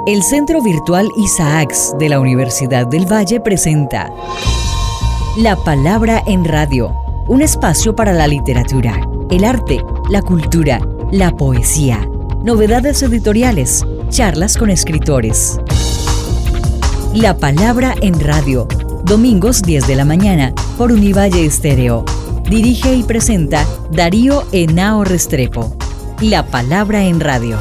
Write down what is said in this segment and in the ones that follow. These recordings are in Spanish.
El Centro Virtual Isaacs de la Universidad del Valle presenta La Palabra en Radio, un espacio para la literatura, el arte, la cultura, la poesía, novedades editoriales, charlas con escritores. La Palabra en Radio, domingos 10 de la mañana por Univalle Estéreo. Dirige y presenta Darío Henao Restrepo. La Palabra en Radio.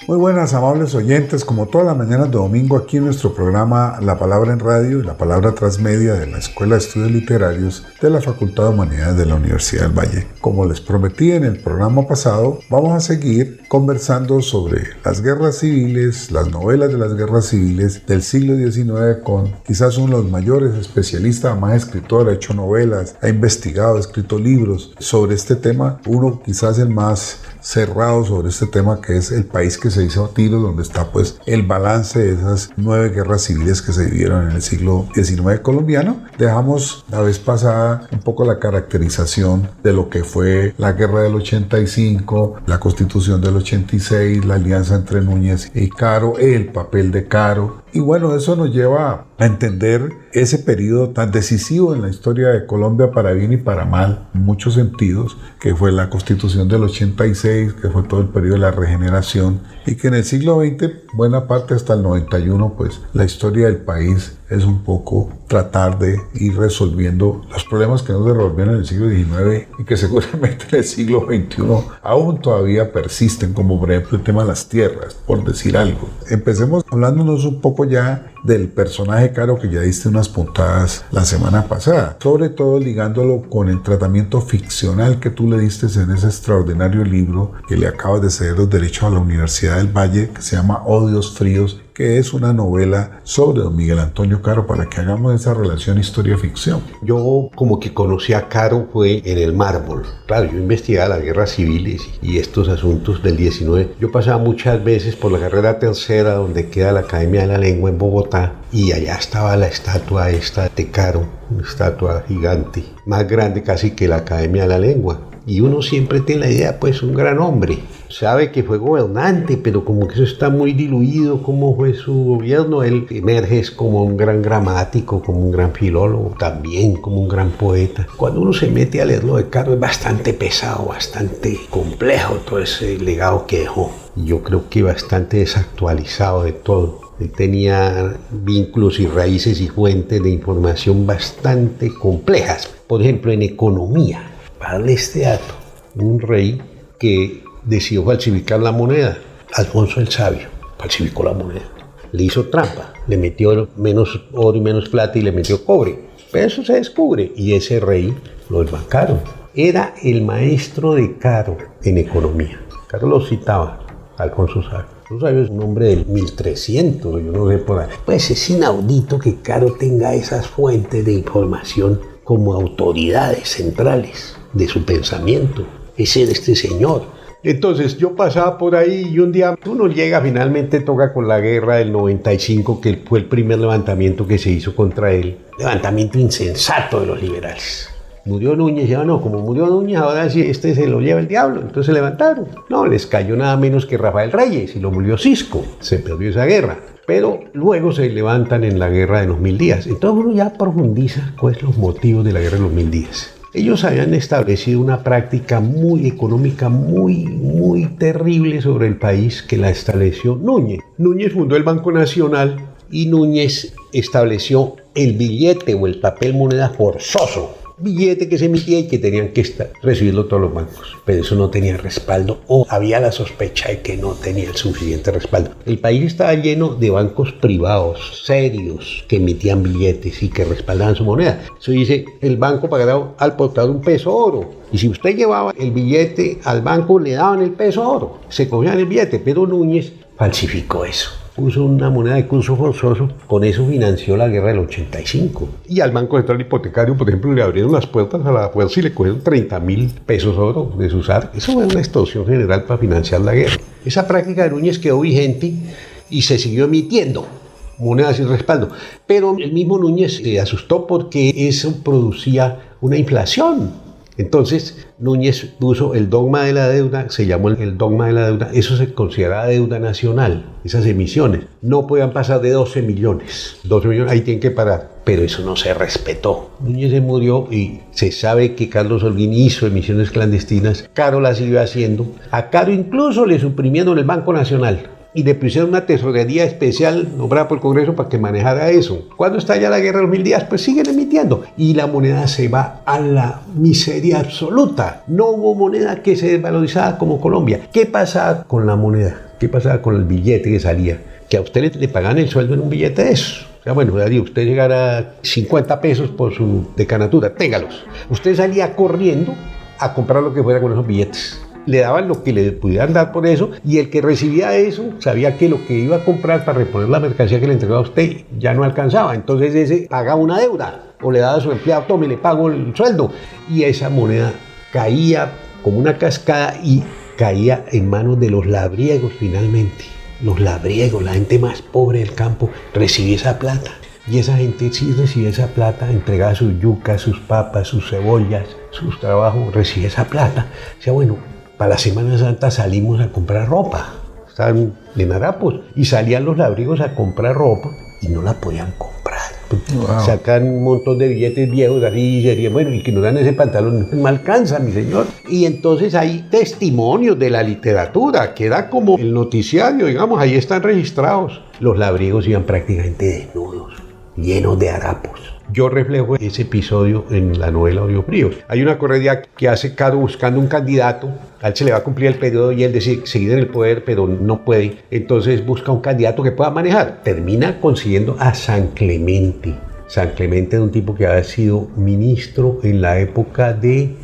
Muy buenas, amables oyentes, como todas las mañanas de domingo aquí en nuestro programa La Palabra en Radio y La Palabra Transmedia de la Escuela de Estudios Literarios de la Facultad de Humanidades de la Universidad del Valle. Como les prometí en el programa pasado, vamos a seguir conversando sobre las guerras civiles, las novelas de las guerras civiles del siglo XIX con quizás uno de los mayores especialistas, además escritor, ha hecho novelas, ha investigado, ha escrito libros sobre este tema, uno quizás el más cerrado sobre este tema, que es El país que se hizo a tiros, donde está pues el balance de esas 9 guerras civiles que se vivieron en el siglo XIX colombiano. Dejamos la vez pasada un poco la caracterización de lo que fue la guerra del 85, la constitución del 86, la alianza entre Núñez y Caro, el papel de Caro. Y bueno, eso nos lleva a entender ese periodo tan decisivo en la historia de Colombia para bien y para mal, en muchos sentidos, que fue la Constitución del 86, que fue todo el periodo de la regeneración, y que en el siglo XX, buena parte hasta el 91, pues la historia del país es un poco tratar de ir resolviendo los problemas que no se resolvieron en el siglo XIX y que seguramente en el siglo XXI aún todavía persisten, como por ejemplo el tema de las tierras, por decir algo. Empecemos hablándonos un poco ya del personaje Caro, que ya diste unas puntadas la semana pasada, sobre todo ligándolo con el tratamiento ficcional que tú le diste en ese extraordinario libro que le acabas de ceder los derechos a la Universidad del Valle, que se llama Odios Fríos, que es una novela sobre don Miguel Antonio Caro, para que hagamos esa relación historia-ficción. Yo como que conocí a Caro fue en el Mármol. Claro, yo investigaba las guerras civiles y estos asuntos del 19. Yo pasaba muchas veces por la carrera tercera, donde queda la Academia de la Lengua en Bogotá, y allá estaba la estatua esta de Caro, una estatua gigante, más grande casi que la Academia de la Lengua. Y uno siempre tiene la idea, pues, un gran hombre. Sabe que fue gobernante, pero como que eso está muy diluido, cómo fue su gobierno. Él emerge como un gran gramático, como un gran filólogo, también como un gran poeta. Cuando uno se mete a leer lo de Caro es bastante pesado, bastante complejo todo ese legado que dejó. Y yo creo que bastante desactualizado de todo. Él tenía vínculos y raíces y fuentes de información bastante complejas. Por ejemplo, en economía. Para darle este dato, un rey que decidió falsificar la moneda, Alfonso el Sabio, falsificó la moneda, le hizo trampa, le metió menos oro y menos plata y le metió cobre, pero eso se descubre y ese rey lo desbancaron. Era el maestro de Caro en economía. Caro lo citaba, Alfonso Sabio. Alfonso Sabio es un hombre del 1300, yo no sé por ahí. Pues es inaudito que Caro tenga esas fuentes de información como autoridades centrales de su pensamiento. Ese era este señor. Entonces yo pasaba por ahí y un día uno llega, finalmente toca con la guerra del 95, que fue el primer levantamiento que se hizo contra él. Levantamiento insensato de los liberales. Murió Núñez, ya no, como murió Núñez, ahora sí, este se lo lleva el diablo. Entonces se levantaron. No, les cayó nada menos que Rafael Reyes y lo murió Cisco. Se perdió esa guerra. pero luego se levantan en la guerra de los 1000 días. Entonces uno ya profundiza cuáles son los motivos de la guerra de los 1000 días. Ellos habían establecido una práctica muy económica, muy terrible sobre el país, que la estableció Núñez. Núñez fundó el Banco Nacional y Núñez estableció el billete o el papel moneda forzoso. Billete que se emitía y que tenían que recibirlo todos los bancos, pero eso no tenía respaldo, o había la sospecha de que no tenía el suficiente respaldo. El país estaba lleno de bancos privados serios que emitían billetes y que respaldaban su moneda. Eso dice, el banco pagaba al portador un peso oro, y si usted llevaba el billete al banco le daban el peso oro, se cogían el billete, pero Núñez falsificó eso. Puso una moneda de curso forzoso, con eso financió la guerra del 85. Y al Banco Central Hipotecario, por ejemplo, le abrieron las puertas a la fuerza y le cogieron 30.000 pesos oro de sus arcas. Eso fue una extorsión general para financiar la guerra. Esa práctica de Núñez quedó vigente y se siguió emitiendo monedas sin respaldo. Pero el mismo Núñez se asustó porque eso producía una inflación. Entonces Núñez puso el dogma de la deuda, se llamó el dogma de la deuda, eso se consideraba deuda nacional, esas emisiones no podían pasar de 12 millones, ahí tienen que parar, pero eso no se respetó. Núñez se murió y se sabe que Carlos Holguín hizo emisiones clandestinas, Caro las siguió haciendo, a Caro incluso le suprimieron el Banco Nacional y le pusieron una tesorería especial nombrada por el Congreso para que manejara eso. Cuando estalla la guerra de los 1000 días, pues siguen emitiendo. Y la moneda se va a la miseria absoluta. No hubo moneda que se desvalorizara como Colombia. ¿Qué pasaba con la moneda? ¿Qué pasaba con el billete que salía? Que a usted le pagaban el sueldo en un billete de eso. O sea, bueno, Darío, usted llegara 50 pesos por su decanatura, téngalos. Usted salía corriendo a comprar lo que fuera con esos billetes. Le daban lo que le pudieran dar por eso, y el que recibía eso sabía que lo que iba a comprar para reponer la mercancía que le entregaba a usted ya no alcanzaba, entonces ese pagaba una deuda o le daba a su empleado, tome, le pago el sueldo, y esa moneda caía como una cascada y caía en manos de los labriegos finalmente. Los labriegos, la gente más pobre del campo, recibía esa plata. Y esa gente sí recibía esa plata, entregaba sus yucas, sus papas, sus cebollas, sus trabajos, recibía esa plata. O sea, bueno, para la Semana Santa salimos a comprar ropa, estaban en harapos, y salían los labriegos a comprar ropa y no la podían comprar. Wow. Sacan un montón de billetes viejos así y serían, bueno, y que nos dan ese pantalón, no me alcanza, mi señor. Y entonces hay testimonios de la literatura, que da como el noticiario, digamos, ahí están registrados. Los labriegos iban prácticamente desnudos, llenos de harapos. Yo reflejo ese episodio en la novela Odio Frío. Hay una correría que hace Caro buscando un candidato, a él se le va a cumplir el periodo y él decide seguir en el poder, pero no puede. Entonces busca un candidato que pueda manejar. Termina consiguiendo a San Clemente. San Clemente es un tipo que había sido ministro en la época del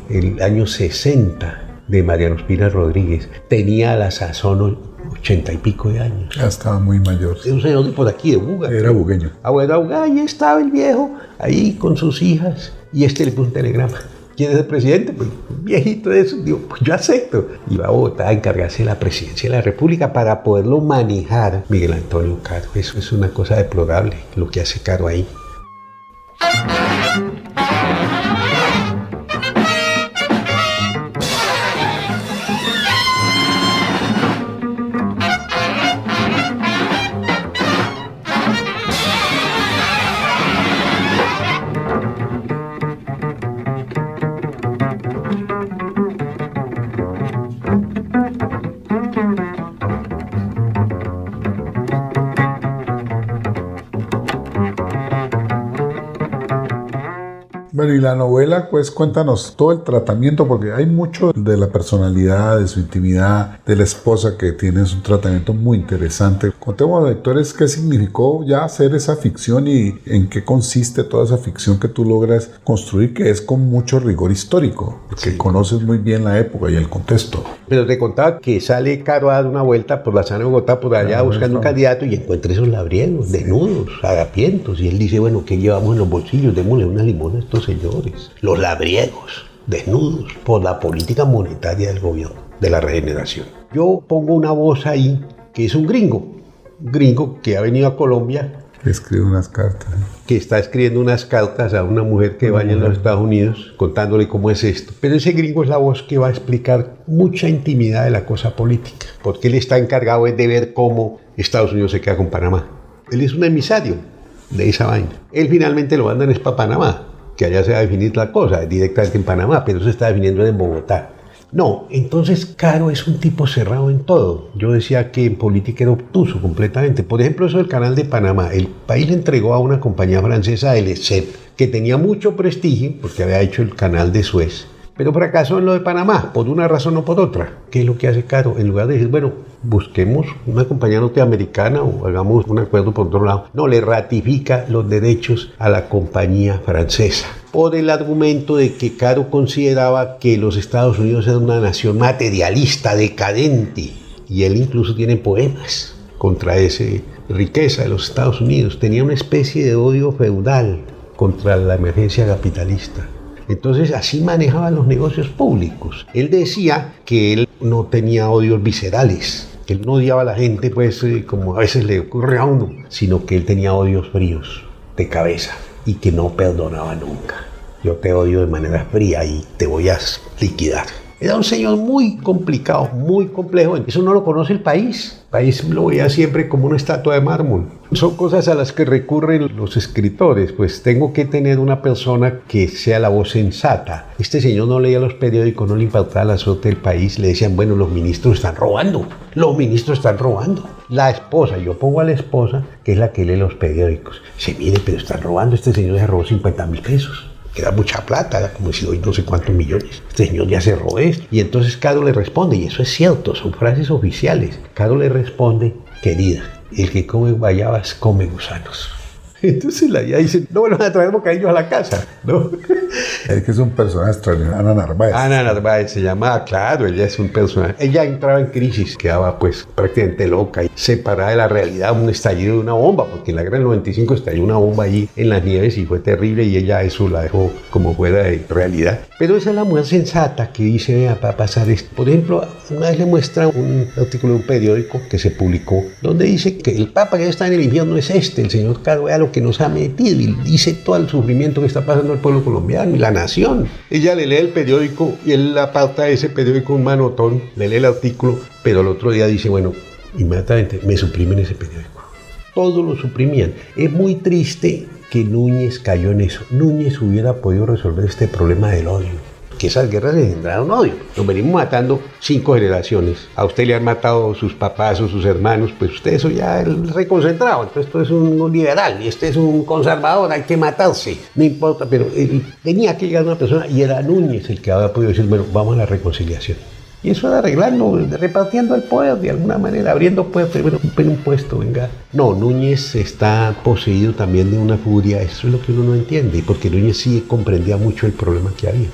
año 60 de Mariano Espina Rodríguez. Tenía a la sazón 80 y pico de años. Ya estaba muy mayor. Es un señor de por aquí, de Buga. Era bugueño. Era Buga, ahí estaba el viejo, ahí con sus hijas, y le puso un telegrama. ¿Quién es el presidente? Pues un viejito de eso. Digo, pues yo acepto. Y va a Bogotá a encargarse de la presidencia de la República para poderlo manejar Miguel Antonio Caro. Eso es una cosa deplorable, lo que hace Caro ahí. Bueno, y la novela, pues cuéntanos todo el tratamiento, porque hay mucho de la personalidad, de su intimidad, de la esposa, que tienes un tratamiento muy interesante. Contemos a los lectores qué significó ya hacer esa ficción y en qué consiste toda esa ficción que tú logras construir, que es con mucho rigor histórico, porque sí, conoces muy bien la época y el contexto. Pero te contaba que sale Caro a dar una vuelta por la zona de Bogotá, por allá, buscando un candidato, y encuentra esos labriegos, desnudos, harapientos, y él dice, bueno, ¿qué llevamos en los bolsillos? Démosle una limón a estos señores. Los labriegos, desnudos, por la política monetaria del gobierno, de la regeneración. Yo pongo una voz ahí, que es un gringo que ha venido a Colombia, escribe unas cartas. Que está escribiendo unas cartas a una mujer que vaya en los Estados Unidos contándole cómo es esto. Pero ese gringo es la voz que va a explicar mucha intimidad de la cosa política, porque él está encargado de ver cómo Estados Unidos se queda con Panamá. Él es un emisario de esa vaina. Él finalmente lo mandan es para Panamá, que allá se va a definir la cosa, directamente en Panamá, pero se está definiendo en Bogotá. No, entonces Caro es un tipo cerrado en todo. Yo decía que en política era obtuso completamente. Por ejemplo, eso del canal de Panamá. El país le entregó a una compañía francesa, el ESEP, que tenía mucho prestigio porque había hecho el canal de Suez, pero fracasó en lo de Panamá, por una razón o por otra. ¿Qué es lo que hace Caro? En lugar de decir, bueno, busquemos una compañía norteamericana o hagamos un acuerdo por otro lado, no, le ratifica los derechos a la compañía francesa, por el argumento de que Caro consideraba que los Estados Unidos eran una nación materialista, decadente, y él incluso tiene poemas contra esa riqueza de los Estados Unidos. Tenía una especie de odio feudal contra la emergencia capitalista. Entonces así manejaban los negocios públicos. Él decía que él no tenía odios viscerales, que él no odiaba a la gente pues como a veces le ocurre a uno, sino que él tenía odios fríos, de cabeza, y que no perdonaba nunca. Yo te odio de manera fría y te voy a liquidar. Era un señor muy complicado, muy complejo. Eso no lo conoce el país. El país lo veía siempre como una estatua de mármol. Son cosas a las que recurren los escritores. Pues tengo que tener una persona que sea la voz sensata. Este señor no leía los periódicos, no le importaba la suerte del país. Le decían, bueno, los ministros están robando. Los ministros están robando. La esposa, yo pongo a la esposa, que es la que lee los periódicos. Dice, mire, pero están robando. Este señor se robó 50.000 pesos. Que era mucha plata, era como decir hoy no sé cuántos millones. Este señor ya se robó esto. Y entonces Caro le responde, y eso es cierto, son frases oficiales. Caro le responde, querida, el que come guayabas come gusanos. Entonces la ya dice, no me van a traer bocadillos a la casa, ¿no? Es que es un personaje extraordinario, Ana Narváez. Ana Narváez se llamaba, claro, ella es un personaje. Ella entraba en crisis, quedaba pues prácticamente loca y separada de la realidad, un estallido de una bomba, porque en la guerra del 95 estalló una bomba allí en las nieves y fue terrible y ella eso la dejó como fuera de realidad. Pero esa es la mujer sensata que dice, vea, va a pasar esto. Por ejemplo, una vez le muestra un artículo de un periódico que se publicó, donde dice que el Papa que está en el infierno es el señor Caro, vea lo que nos ha metido, y dice todo el sufrimiento que está pasando el pueblo colombiano y la nación. Ella le lee el periódico y él aparta de ese periódico un manotón, le lee el artículo, pero el otro día dice, bueno, inmediatamente me suprimen ese periódico. Todo lo suprimían. Es muy triste que Núñez cayó en eso. Núñez hubiera podido resolver este problema del odio. Que esas guerras le generaron odio. Nos venimos matando 5 generaciones. A usted le han matado sus papás o sus hermanos, pues usted eso ya es reconcentrado. Entonces esto es un liberal y este es un conservador, hay que matarse. No importa, pero tenía que llegar una persona y era Núñez el que había podido decir, bueno, vamos a la reconciliación. Y eso era arreglando, repartiendo el poder de alguna manera, abriendo puestos, bueno, un puesto, venga. No, Núñez está poseído también de una furia, eso es lo que uno no entiende, porque Núñez sí comprendía mucho el problema que había.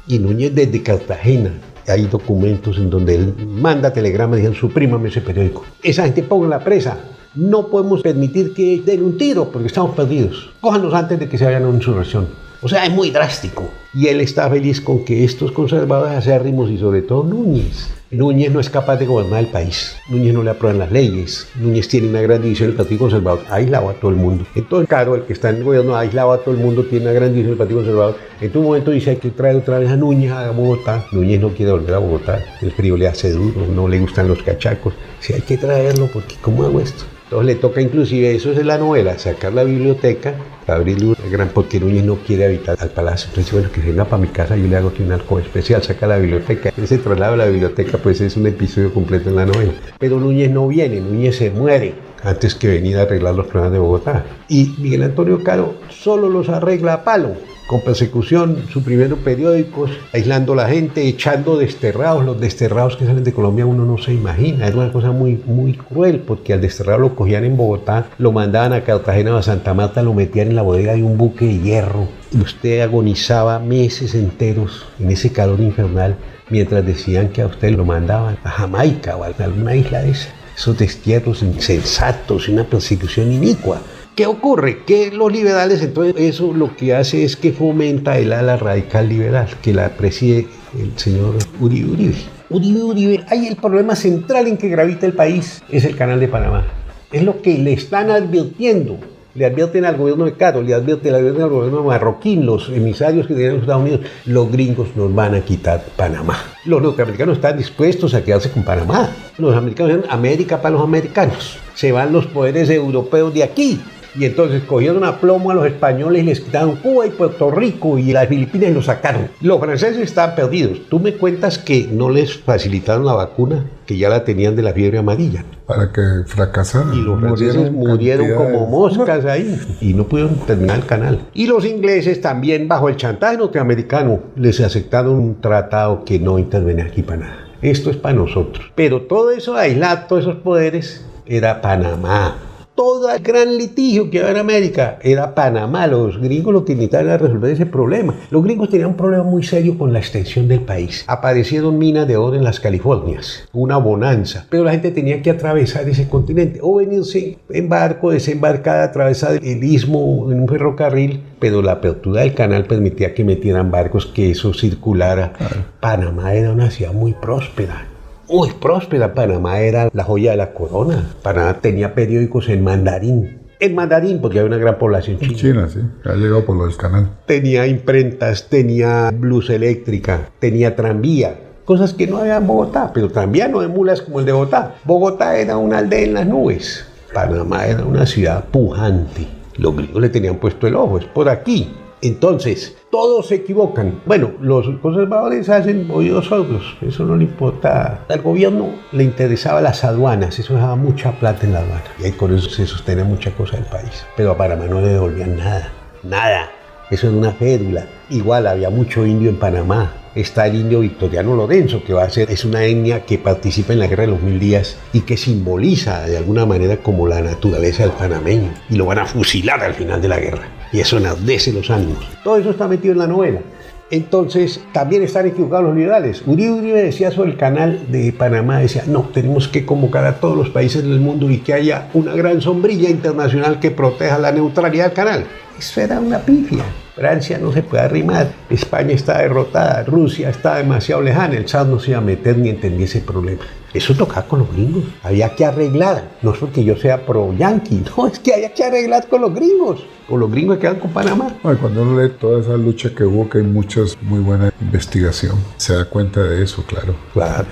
Y Núñez desde Cartagena, hay documentos en donde él manda telegramas y dice, suprímame ese periódico. Esa gente ponga la presa. No podemos permitir que den un tiro porque estamos perdidos. Cójanos antes de que se vayan a una insurrección. O sea, es muy drástico. Y él está feliz con que estos conservadores acérrimos y sobre todo Núñez. Núñez no es capaz de gobernar el país. Núñez no le aprueban las leyes. Núñez tiene una gran división del Partido Conservador. Ha aislado a todo el mundo. Entonces, Caro, el que está en el gobierno, ha aislado a todo el mundo, tiene una gran división del Partido Conservador. En un momento dice, hay que traer otra vez a Núñez a Bogotá. Núñez no quiere volver a Bogotá. El frío le hace duro, no le gustan los cachacos. Dice, hay que traerlo porque ¿cómo hago esto? Entonces le toca inclusive, eso es la novela, sacar la biblioteca, abrirle un gran, porque Núñez no quiere habitar al palacio. Entonces, bueno, que venga para mi casa, yo le hago aquí un alcoba especial, saca la biblioteca. Ese traslado a la biblioteca, pues es un episodio completo en la novela. Pero Núñez no viene, Núñez se muere antes que venir a arreglar los problemas de Bogotá. Y Miguel Antonio Caro solo los arregla a palo, con persecución, suprimiendo periódicos, aislando a la gente, echando desterrados. Los desterrados que salen de Colombia uno no se imagina, es una cosa muy, muy cruel, porque al desterrado lo cogían en Bogotá, lo mandaban a Cartagena o a Santa Marta, lo metían en la bodega de un buque de hierro, y usted agonizaba meses enteros en ese calor infernal, mientras decían que a usted lo mandaban a Jamaica o a alguna isla de esa. Esos destierros insensatos y una persecución inicua. ¿Qué ocurre? Que los liberales, entonces, eso lo que hace es que fomenta el ala radical liberal, que la preside el señor Uribe. Uribe, ahí el problema central en que gravita el país es el canal de Panamá. Es lo que le están advirtiendo. Le advierten al gobierno de Caro, le advierten al gobierno marroquín, los emisarios que tenían los Estados Unidos, los gringos nos van a quitar Panamá. Los norteamericanos están dispuestos a quedarse con Panamá. Los americanos dicen América para los americanos. Se van los poderes europeos de aquí. Y entonces cogieron a plomo a los españoles y les quitaron Cuba y Puerto Rico y las Filipinas y los sacaron. Los franceses estaban perdidos. Tú me cuentas que no les facilitaron la vacuna, que ya la tenían de la fiebre amarilla. Para que fracasaran. Y los franceses murieron como moscas ahí y no pudieron terminar el canal. Y los ingleses también, bajo el chantaje norteamericano, les aceptaron un tratado que no intervenía aquí para nada. Esto es para nosotros. Pero todo eso, aislar todos esos poderes, era Panamá. Todo el gran litigio que había en América era Panamá. Los gringos lo que necesitaban era resolver ese problema. Los gringos tenían un problema muy serio con la extensión del país. Aparecieron minas de oro en las Californias, una bonanza, pero la gente tenía que atravesar ese continente o venirse en barco, desembarcar, atravesar el istmo en un ferrocarril, pero la apertura del canal permitía que metieran barcos, que eso circulara. Claro. Panamá era una ciudad muy próspera. Muy próspera. Panamá era la joya de la corona. Panamá tenía periódicos en mandarín. En mandarín, porque había una gran población china. China, sí. Ha llegado por lo del canal. Tenía imprentas, tenía luz eléctrica, tenía tranvía. Cosas que no había en Bogotá, pero tranvía no de mulas como el de Bogotá. Bogotá era una aldea en las nubes. Panamá era una ciudad pujante. Los gringos le tenían puesto el ojo, es por aquí. Entonces, todos se equivocan. Bueno, los conservadores hacen oídos sordos, eso no le importa. Al gobierno le interesaba las aduanas, eso dejaba mucha plata en la aduana. Y ahí con eso se sostenía mucha cosa del país. Pero a Panamá no le devolvían nada, nada. Eso es una fédula. Igual había mucho indio en Panamá. Está el indio Victoriano Lorenzo, que es una etnia que participa en la Guerra de los 1000 días y que simboliza de alguna manera como la naturaleza del panameño. Y lo van a fusilar al final de la guerra. Y eso enardece los ánimos. Todo eso está metido en la novela. Entonces, también están equivocados los liberales. Uribe decía sobre el canal de Panamá, decía, no, tenemos que convocar a todos los países del mundo y que haya una gran sombrilla internacional que proteja la neutralidad del canal. Eso era una pifia. Francia no se puede arrimar, España está derrotada, Rusia está demasiado lejana, el zar no se iba a meter ni entendía ese problema. Eso tocaba con los gringos, había que arreglar, no es porque yo sea pro-yanqui, no, es que había que arreglar con los gringos que quedan con Panamá. Bueno, cuando uno lee toda esa lucha que hubo, que hay muchas muy buena investigación, se da cuenta de eso, claro.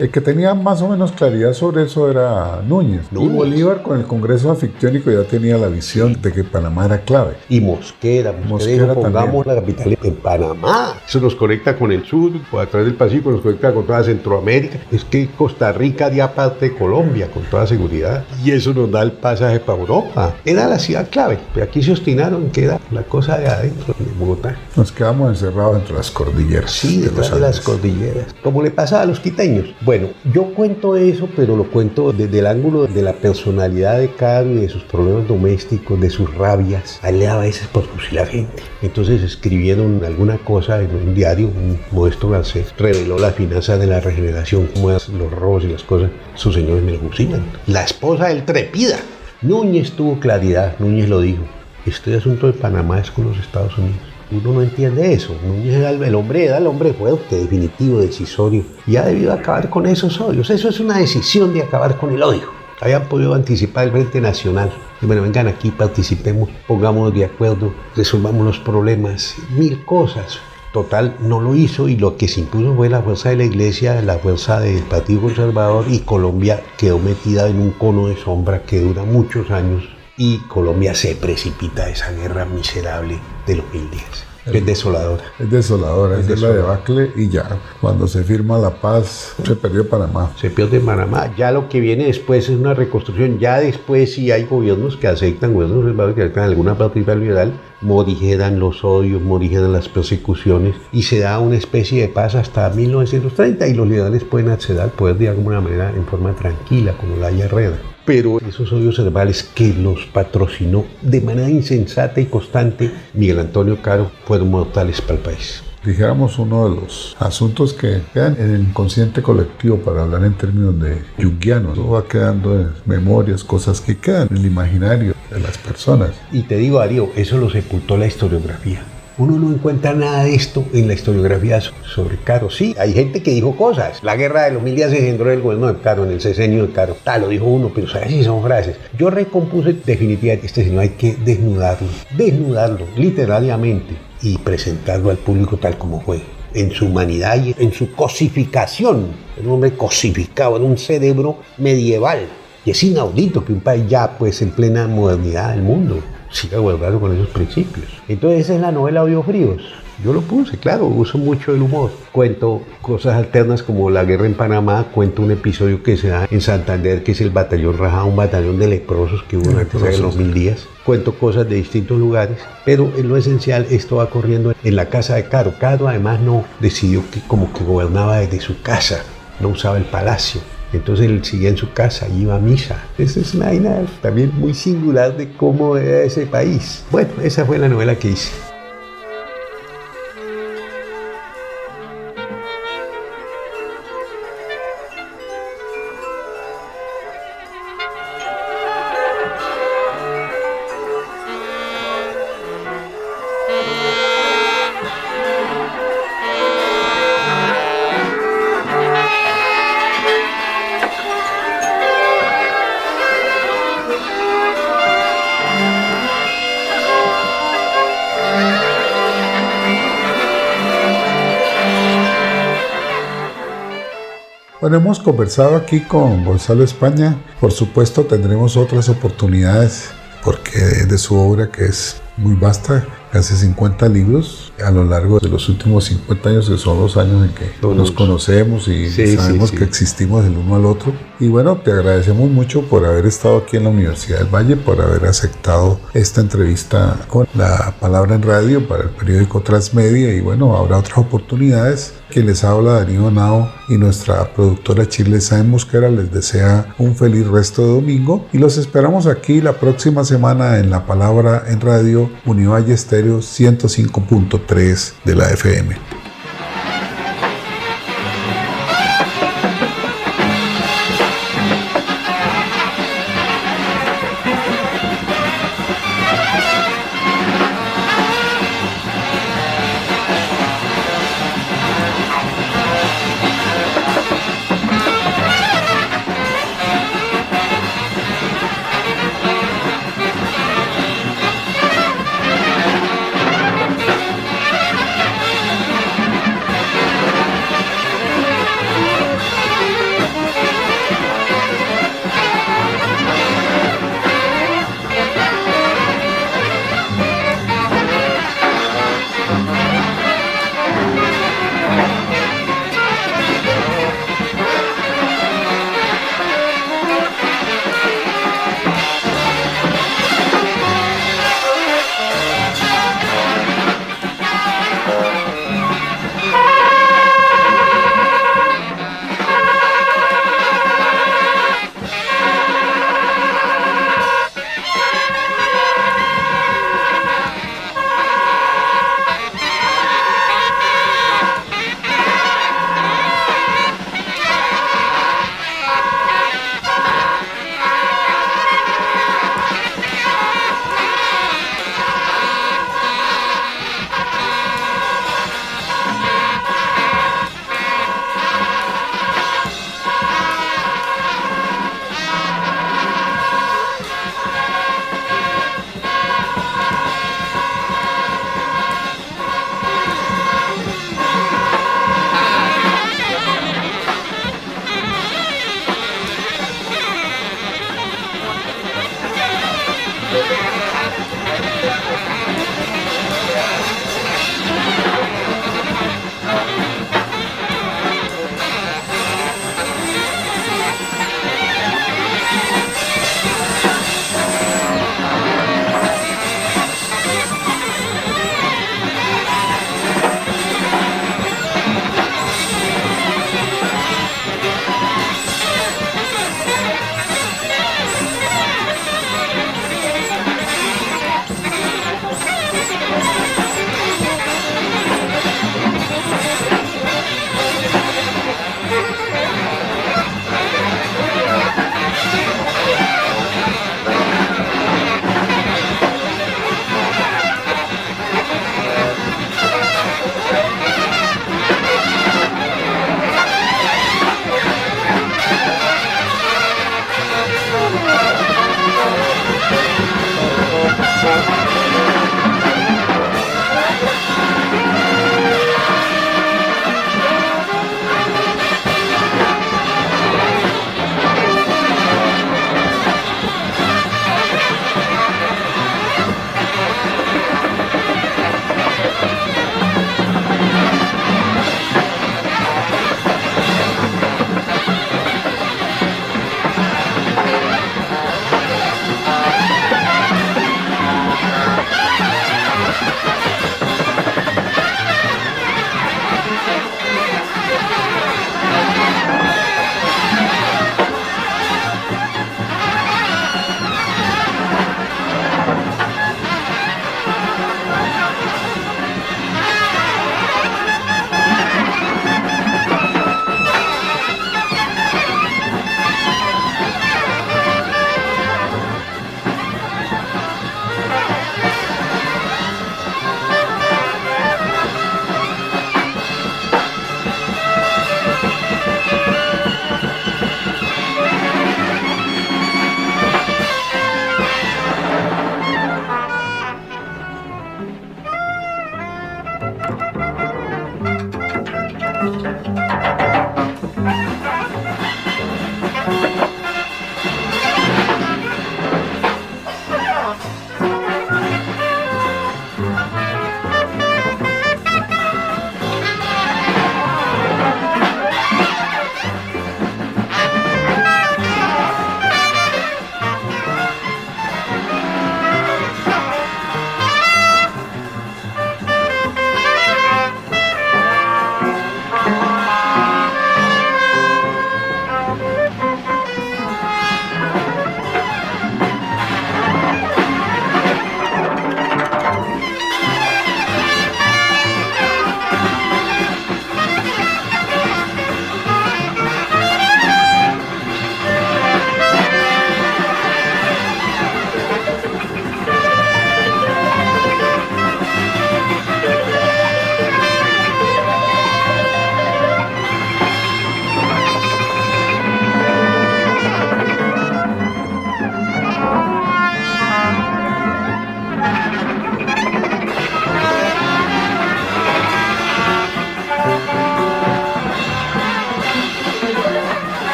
El que tenía más o menos claridad sobre eso era Núñez. Y Bolívar con el Congreso Anfictiónico ya tenía la visión de que Panamá era clave. Y Mosquera dijo, pongamos la capital en Panamá. Eso nos conecta con el sur, a través del Pacífico, nos conecta con toda Centroamérica. Es que Costa Rica haría parte de Colombia, con toda seguridad. Y eso nos da el pasaje para Europa. Era la ciudad clave, pero aquí se obstinaron que era la cosa de adentro de Bogotá. Nos quedamos encerrados entre las cordilleras. Sí, detrás de las cordilleras. Como le pasaba a los quiteños. Bueno, yo cuento eso, pero lo cuento desde el ángulo de la personalidad de Caro y de sus problemas domésticos, de sus rabias. A él le daba a veces por fusilar gente. Entonces escribieron alguna cosa en un diario, un Modesto Garcés reveló las finanzas de la regeneración, cómo eran los robos y las cosas. Sus señores me lo fusilan. La esposa del Trepida. Núñez tuvo claridad, Núñez lo dijo. Este asunto de Panamá es con los Estados Unidos. Uno no entiende eso. Núñez era el hombre fuerte, definitivo, decisorio. Y ha debido acabar con esos odios. Eso es una decisión de acabar con el odio. Habían podido anticipar el Frente Nacional. Y bueno, vengan aquí, participemos, pongámonos de acuerdo, resolvamos los problemas, 1000 cosas. Total, no lo hizo y lo que se impuso fue la fuerza de la Iglesia, la fuerza del Partido Conservador y Colombia quedó metida en un cono de sombra que dura muchos años. Y Colombia se precipita a esa guerra miserable de los 1000 días. Es desoladora. Es desoladora, es la debacle y ya. Cuando se firma la paz, se perdió Panamá. Se pierde Panamá. Ya lo que viene después es una reconstrucción. Ya después sí hay gobiernos que aceptan, gobiernos conservadores que aceptan alguna práctica liberal, morigeran los odios, morigeran las persecuciones y se da una especie de paz hasta 1930 y los liberales pueden acceder al poder de alguna manera en forma tranquila, como Olaya Herrera. Pero esos odios verbales que los patrocinó de manera insensata y constante Miguel Antonio Caro fueron mortales para el país. Dijéramos uno de los asuntos que quedan en el inconsciente colectivo, para hablar en términos de junguianos. Todo va quedando en memorias, cosas que quedan en el imaginario de las personas. Y te digo, Darío, eso lo sepultó la historiografía. Uno no encuentra nada de esto en la historiografía sobre Caro. Sí, hay gente que dijo cosas. La guerra de los 1000 días se engendró en el gobierno de Caro, en el sesenio de Caro. Tal, lo dijo uno, pero ¿sabes si son frases? Yo recompuse definitivamente este señor, hay que desnudarlo, literariamente, y presentarlo al público tal como fue. en su humanidad y en su cosificación. Era un hombre cosificado, era un cerebro medieval. Y es inaudito que un país ya, pues en plena modernidad del mundo, siga guardando con esos principios. Entonces esa es la novela Oídos Fríos. Yo lo puse, claro, uso mucho el humor. Cuento cosas alternas como la guerra en Panamá, cuento un episodio que se da en Santander, que es el Batallón Rajá, un batallón de leprosos que hubo antes de los 1000 días. Cuento cosas de distintos lugares, pero en lo esencial esto va corriendo en la casa de Caro. Caro además no decidió que como que gobernaba desde su casa, no usaba el palacio. Entonces él seguía en su casa, iba a misa. Esa es una vaina también muy singular de cómo era ese país. Bueno, esa fue la novela que hice. Bueno, hemos conversado aquí con Gonzalo España. Por supuesto tendremos otras oportunidades porque de su obra, que es muy vasta, casi 50 libros a lo largo de los últimos 50 años, que son los años en que nos conocemos y sabemos que existimos el uno al otro. Y bueno, te agradecemos mucho por haber estado aquí en la Universidad del Valle, por haber aceptado esta entrevista con La Palabra en Radio para el periódico Transmedia. Y bueno, habrá otras oportunidades. Quien les habla, Darío Henao, y nuestra productora Chile Sáenz Mosquera les desea un feliz resto de domingo y los esperamos aquí la próxima semana en La Palabra en Radio, Univalle Estéreo 105.3 de la FM.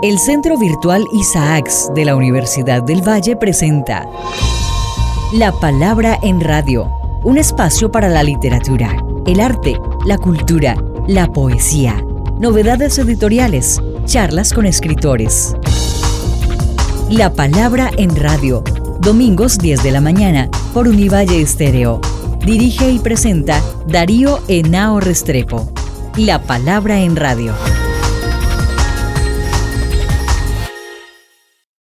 El Centro Virtual Isaacs de la Universidad del Valle presenta La Palabra en Radio, un espacio para la literatura, el arte, la cultura, la poesía, novedades editoriales, charlas con escritores. La Palabra en Radio, domingos 10 de la mañana por Univalle Estéreo. Dirige y presenta Darío Henao Restrepo. La Palabra en Radio.